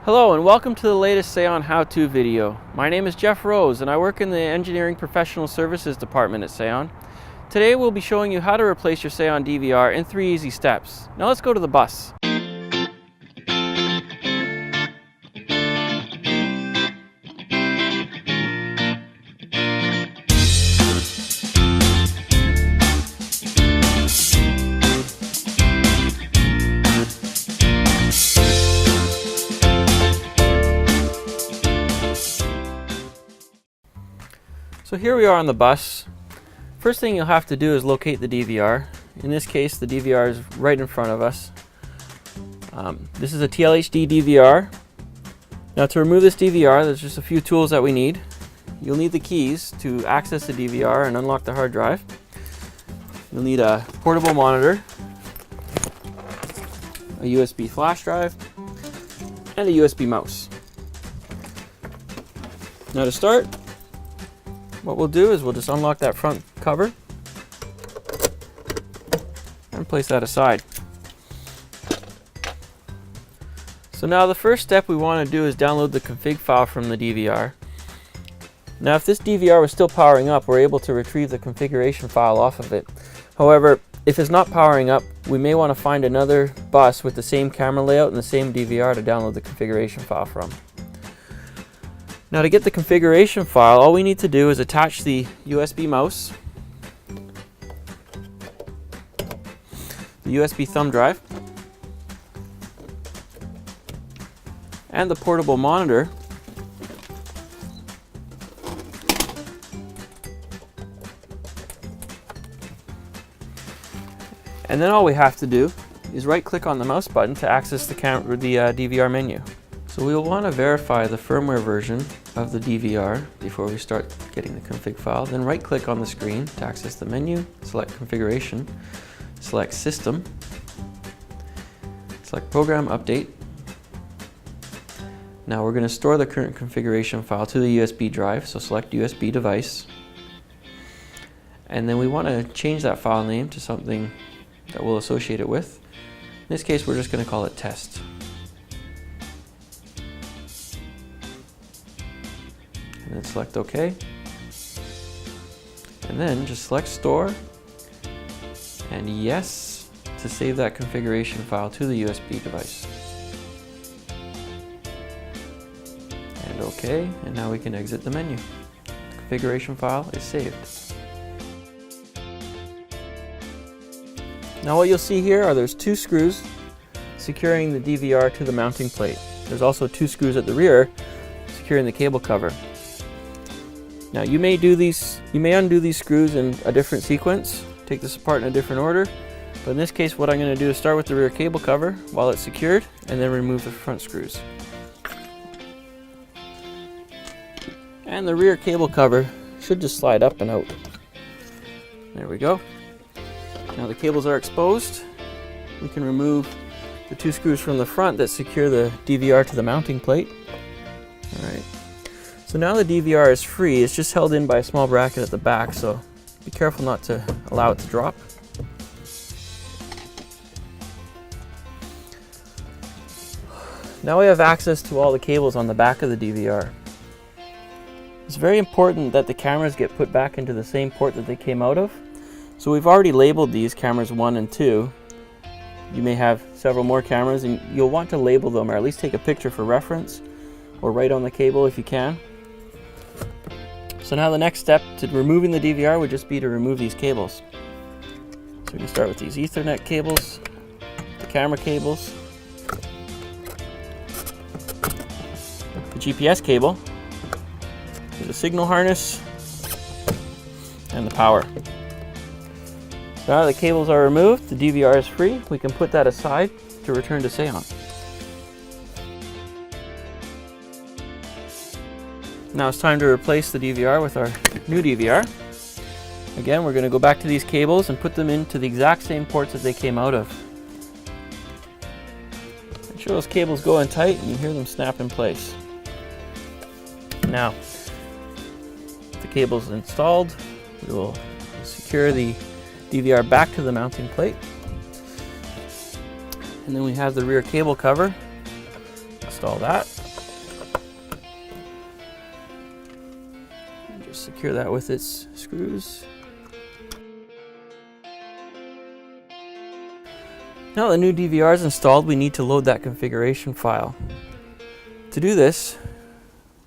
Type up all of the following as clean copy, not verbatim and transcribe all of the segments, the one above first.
Hello and welcome to the latest Seon how-to video. My name is Jeff Rose and I work in the Engineering Professional Services Department at Seon. Today we'll be showing you how to replace your Seon DVR in 3 easy steps. Now let's go to the bus. So here we are on the bus. First thing you'll have to do is locate the DVR. In this case, the DVR is right in front of us. This is a TLHD DVR. Now to remove this DVR, there's just a few tools that we need. You'll need the keys to access the DVR and unlock the hard drive. You'll need a portable monitor, a USB flash drive, and a USB mouse. Now to start, what we'll do is we'll just unlock that front cover and place that aside. So now the first step we want to do is download the config file from the DVR. Now if this DVR was still powering up, we're able to retrieve the configuration file off of it. However, if it's not powering up, we may want to find another bus with the same camera layout and the same DVR to download the configuration file from. Now to get the configuration file, all we need to do is attach the USB mouse, the USB thumb drive, and the portable monitor. And then all we have to do is right-click on the mouse button to access the DVR menu. So we'll want to verify the firmware version of the DVR before we start getting the config file. Then right-click on the screen to access the menu, select Configuration, select System, select Program Update. Now we're going to store the current configuration file to the USB drive, so select USB device. And then we want to change that file name to something that we'll associate it with. In this case, we're just going to call it Test. And then select OK. And then just select Store and Yes to save that configuration file to the USB device. And OK, and now we can exit the menu. The configuration file is saved. Now what you'll see here are there's 2 screws securing the DVR to the mounting plate. There's also 2 screws at the rear securing the cable cover. Now you may undo these screws in a different sequence, take this apart in a different order, but in this case what I'm going to do is start with the rear cable cover while it's secured and then remove the front screws. And the rear cable cover should just slide up and out. There we go. Now the cables are exposed. We can remove the 2 screws from the front that secure the DVR to the mounting plate. Alright. So now the DVR is free. It's just held in by a small bracket at the back, so be careful not to allow it to drop. Now we have access to all the cables on the back of the DVR. It's very important that the cameras get put back into the same port that they came out of. So we've already labeled these cameras 1 and 2. You may have several more cameras and you'll want to label them or at least take a picture for reference or write on the cable if you can. So now the next step to removing the DVR would just be to remove these cables. So we can start with these Ethernet cables, the camera cables, the GPS cable, the signal harness, and the power. Now that the cables are removed, the DVR is free. We can put that aside to return to Seon. Now it's time to replace the DVR with our new DVR. Again, we're going to go back to these cables and put them into the exact same ports that they came out of. Make sure those cables go in tight and you hear them snap in place. Now, with the cables installed, we will secure the DVR back to the mounting plate. And then we have the rear cable cover install that. And just secure that with its screws. Now the new DVR is installed, we need to load that configuration file. To do this,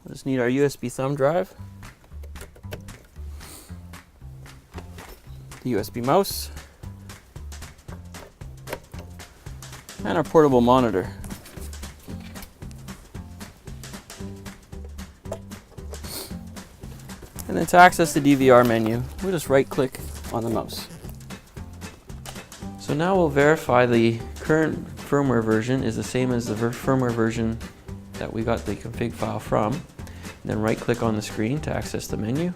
we'll just need our USB thumb drive, the USB mouse, and our portable monitor. And then to access the DVR menu, we'll just right click on the mouse. So now we'll verify the current firmware version is the same as the firmware version that we got the config file from. And then right click on the screen to access the menu,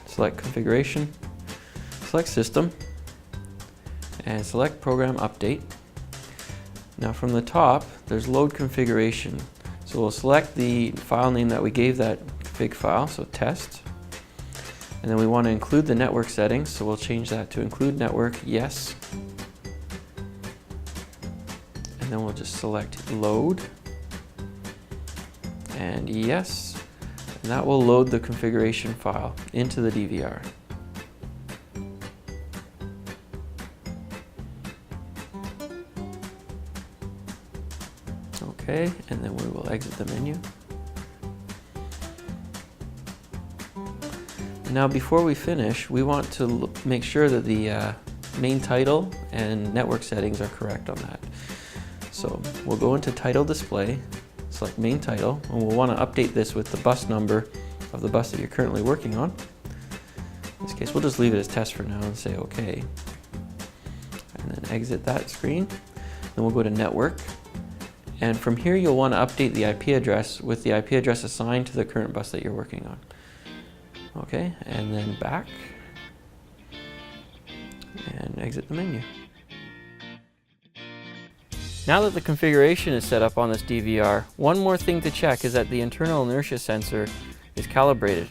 select configuration, select system, and select program update. Now from the top, there's load configuration. So we'll select the file name that we gave that config file, so test. And then we want to include the network settings, so we'll change that to include network, yes. And then we'll just select load, and yes. And that will load the configuration file into the DVR. Okay, and then we will exit the menu. Now before we finish, we want to make sure that the main title and network settings are correct on that. So we'll go into title display, select main title, and we'll want to update this with the bus number of the bus that you're currently working on. In this case, we'll just leave it as test for now and say OK. And then exit that screen. Then we'll go to network. And from here, you'll want to update the IP address with the IP address assigned to the current bus that you're working on. Okay, and then back. And exit the menu. Now that the configuration is set up on this DVR, one more thing to check is that the internal inertia sensor is calibrated.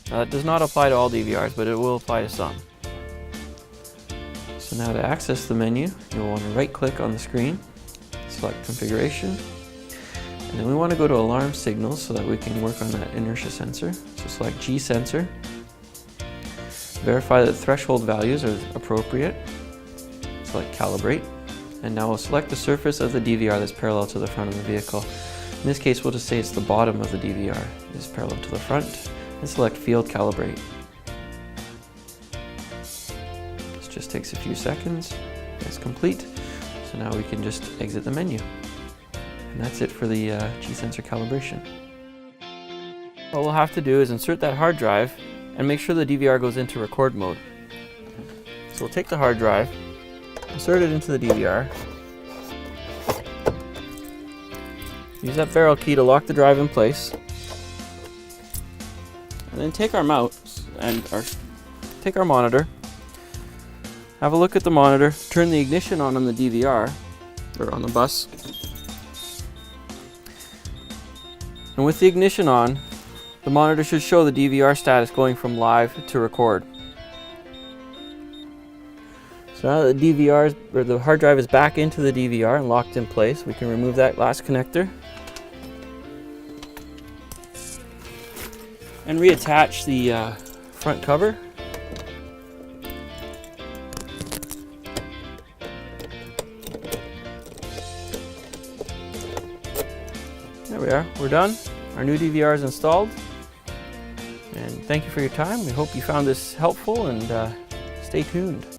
Now that does not apply to all DVRs, but it will apply to some. So now to access the menu, you'll want to right click on the screen, select configuration, and then we want to go to alarm signals so that we can work on that inertia sensor. So select G sensor, verify that threshold values are appropriate, select calibrate, and now we'll select the surface of the DVR that's parallel to the front of the vehicle. In this case, we'll just say it's the bottom of the DVR is parallel to the front, and select field calibrate. This just takes a few seconds. It's complete. So now we can just exit the menu. And that's it for the G-sensor calibration. What we'll have to do is insert that hard drive and make sure the DVR goes into record mode. So we'll take the hard drive, insert it into the DVR, use that barrel key to lock the drive in place, and then take our mouse and take our monitor, have a look at the monitor, turn the ignition on the DVR, or on the bus, and with the ignition on, the monitor should show the DVR status going from live to record. So now that the hard drive is back into the DVR and locked in place, we can remove that last connector and reattach the front cover. There we are, we're done. Our new DVR is installed. And thank you for your time. We hope you found this helpful, and stay tuned.